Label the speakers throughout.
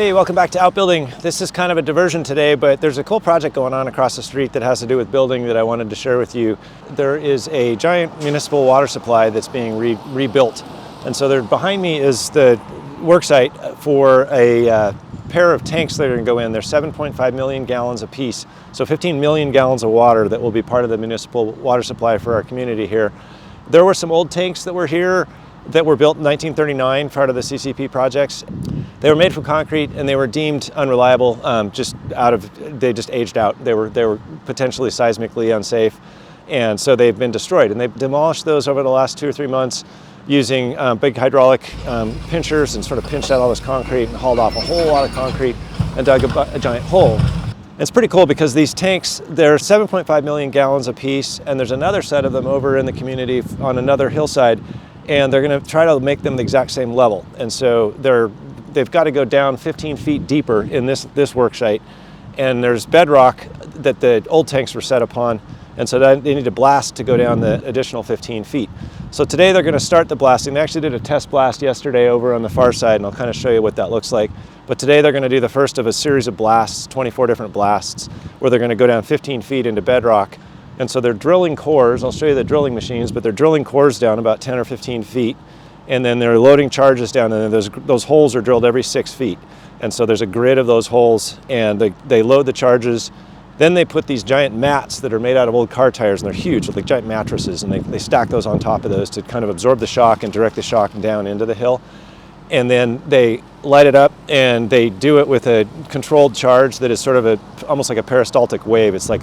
Speaker 1: Hey, welcome back to Outbuilding. This is kind of a diversion today, but there's a cool project going on across the street that has to do with building that I wanted to share with you. There is a giant municipal water supply that's being rebuilt. And so there behind me is the worksite for a pair of tanks that are going to go in. They're 7.5 million gallons apiece. So 15 million gallons of water that will be part of the municipal water supply for our community here. There were some old tanks that were here that were built in 1939, part of the CCP projects. They were made from concrete and they were deemed unreliable, they just aged out. They were potentially seismically unsafe, and so they've been destroyed. And they've demolished those over the last 2 or 3 months using big hydraulic pinchers, and sort of pinched out all this concrete and hauled off a whole lot of concrete and dug a giant hole. It's pretty cool because these tanks, they're 7.5 million gallons apiece, and there's another set of them over in the community on another hillside, and they're going to try to make them the exact same level. And so they've got to go down 15 feet deeper in this worksite, and there's bedrock that the old tanks were set upon, and so they need to blast to go down the additional 15 feet. So today they're going to start the blasting. They actually did a test blast yesterday over on the far side, and I'll kind of show you what that looks like. But today they're going to do the first of a series of blasts, 24 different blasts, where they're going to go down 15 feet into bedrock. And so they're drilling cores. I'll show you the drilling machines, but they're drilling cores down about 10 or 15 feet. And then they're loading charges down, and then those holes are drilled every 6 feet. And so there's a grid of those holes, and they load the charges. Then they put these giant mats that are made out of old car tires, and they're huge, like giant mattresses, and they stack those on top of those to kind of absorb the shock and direct the shock down into the hill. And then they light it up, and they do it with a controlled charge that is sort of almost like a peristaltic wave. It's like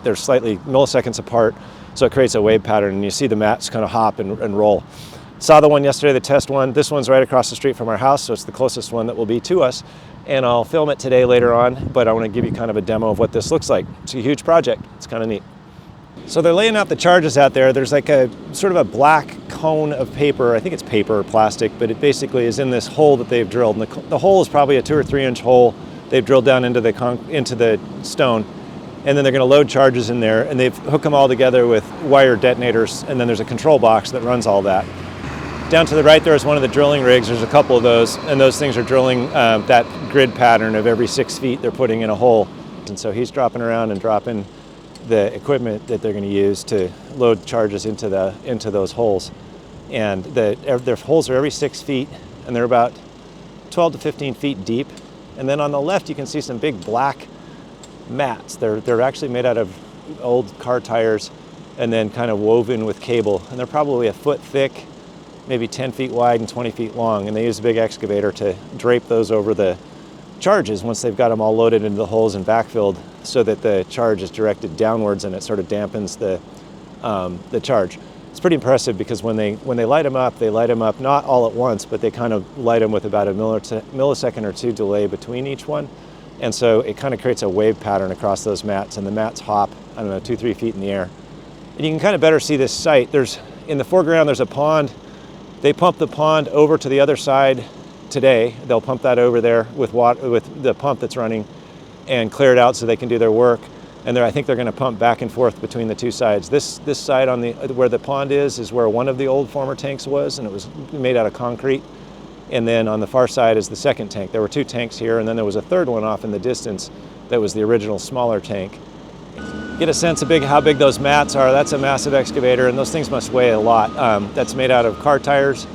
Speaker 1: they're slightly milliseconds apart, so it creates a wave pattern, and you see the mats kind of hop and roll. Saw the one yesterday, the test one. This one's right across the street from our house, so it's the closest one that will be to us. And I'll film it today later on, but I want to give you kind of a demo of what this looks like. It's a huge project. It's kind of neat. So they're laying out the charges out there. There's like a sort of a black cone of paper. I think it's paper or plastic, but it basically is in this hole that they've drilled. And the hole is probably a 2 or 3 inch hole they've drilled down into the stone. And then they're going to load charges in there, and they've hooked them all together with wire detonators, and then there's a control box that runs all that. Down to the right there is one of the drilling rigs. There's a couple of those, and those things are drilling that grid pattern of every 6 feet they're putting in a hole. And so he's dropping around and dropping the equipment that they're going to use to load charges into those holes. And their holes are every 6 feet, and they're about 12 to 15 feet deep. And then on the left you can see some big black mats. They're actually made out of old car tires and then kind of woven with cable. And they're probably a foot thick, maybe 10 feet wide and 20 feet long, and they use a big excavator to drape those over the charges once they've got them all loaded into the holes and backfilled, so that the charge is directed downwards and it sort of dampens the charge. It's pretty impressive because when they light them up not all at once, but they kind of light them with about a millisecond or two delay between each one, and so it kind of creates a wave pattern across those mats, and the mats hop, I don't know, 2-3 feet in the air. And you can kind of better see this site. In the foreground there's a pond. They pump the pond over to the other side today. They'll pump that over there with the pump that's running and clear it out so they can do their work. And I think they're going to pump back and forth between the two sides. This side where the pond is where one of the old former tanks was, and it was made out of concrete. And then on the far side is the second tank. There were 2 tanks here, and then there was a third one off in the distance that was the original smaller tank. Get a sense of how big those mats are. That's a massive excavator, and those things must weigh a lot. That's made out of car tires.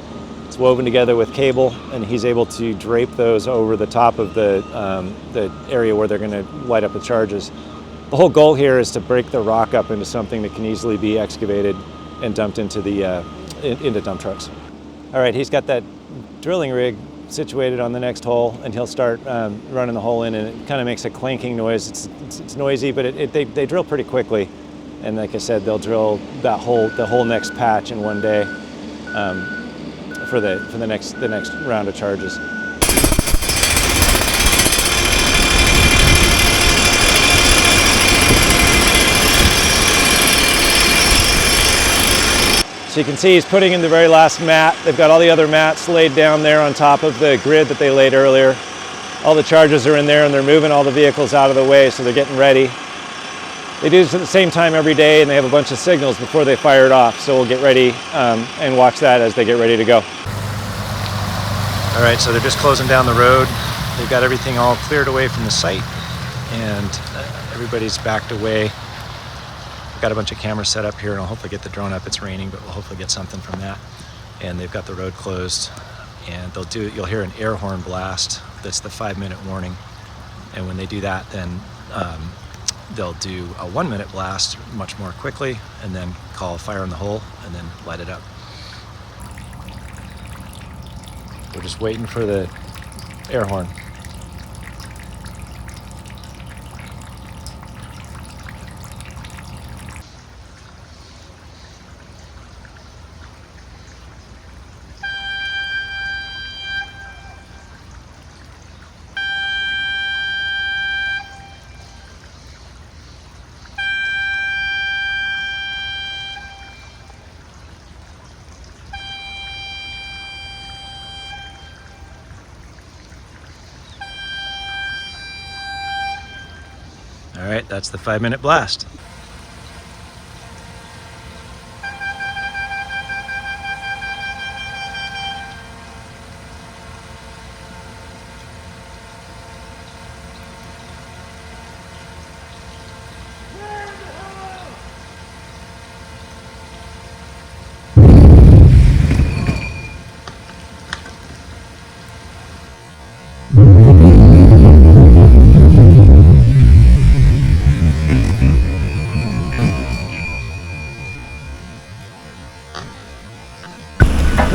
Speaker 1: It's woven together with cable, and he's able to drape those over the top of the area where they're going to light up the charges. The whole goal here is to break the rock up into something that can easily be excavated and dumped into into dump trucks. All right, he's got that drilling rig situated on the next hole, and he'll start running the hole in, and it kind of makes a clanking noise. It's noisy, but they drill pretty quickly, and like I said, they'll drill the whole next patch in one day for the next round of charges. So you can see he's putting in the very last mat. They've got all the other mats laid down there on top of the grid that they laid earlier. All the charges are in there, and they're moving all the vehicles out of the way, so they're getting ready. They do this at the same time every day, and they have a bunch of signals before they fire it off. So we'll get ready and watch that as they get ready to go. All right, so they're just closing down the road. They've got everything all cleared away from the site, and everybody's backed away. I've got a bunch of cameras set up here, and I'll hopefully get the drone up. It's raining, but we'll hopefully get something from that. And they've got the road closed, and you'll hear an air horn blast. That's the 5-minute warning. And when they do that, then they'll do a 1-minute blast much more quickly, and then call fire in the hole, and then light it up. We're just waiting for the air horn. All right, that's the 5-minute blast.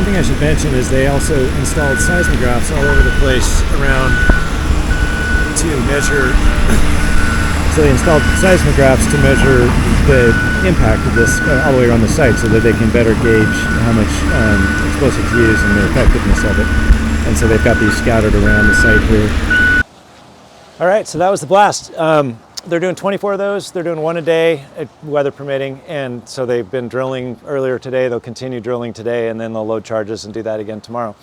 Speaker 1: One thing I should mention is they also installed seismographs all over the place around to measure. So they installed seismographs to measure the impact of this all the way around the site, so that they can better gauge how much explosive to use and the effectiveness of it. And so they've got these scattered around the site here. All right, so that was the blast. They're doing 24 of those. They're doing one a day, weather permitting. And so they've been drilling earlier today. They'll continue drilling today, and then they'll load charges and do that again tomorrow.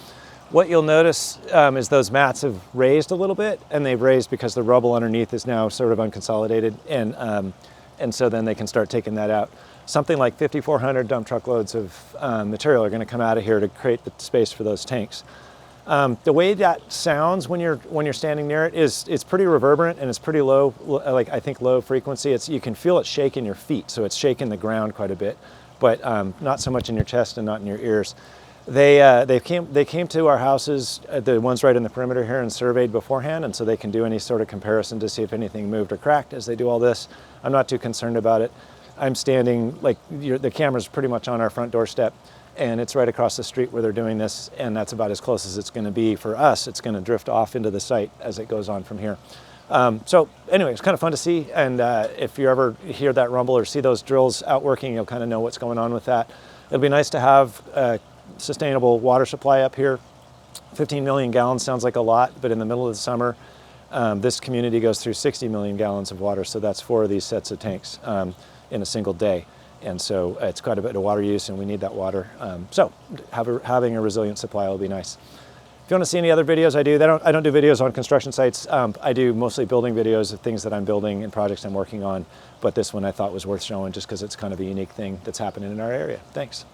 Speaker 1: What you'll notice is those mats have raised a little bit, and they've raised because the rubble underneath is now sort of unconsolidated. And so then they can start taking that out. Something like 5,400 dump truck loads of material are going to come out of here to create the space for those tanks. The way that sounds when you're standing near it is it's pretty reverberant, and it's pretty low, like I think low frequency. You can feel it shake in your feet, so it's shaking the ground quite a bit, but not so much in your chest and not in your ears. They came to our houses, the ones right in the perimeter here, and surveyed beforehand, and so they can do any sort of comparison to see if anything moved or cracked as they do all this. I'm not too concerned about it. I'm standing, the camera's pretty much on our front doorstep, and it's right across the street where they're doing this, and that's about as close as it's going to be for us. It's going to drift off into the site as it goes on from here. So anyway, it's kind of fun to see, and if you ever hear that rumble or see those drills out working, you'll kind of know what's going on with that. It'll be nice to have a sustainable water supply up here. 15 million gallons sounds like a lot, but in the middle of the summer, this community goes through 60 million gallons of water, so that's 4 of these sets of tanks in a single day. And so it's quite a bit of water use, and we need that water. So having a resilient supply will be nice. If you want to see any other videos I do, I don't do videos on construction sites. I do mostly building videos of things that I'm building and projects I'm working on. But this one I thought was worth showing just because it's kind of a unique thing that's happening in our area. Thanks.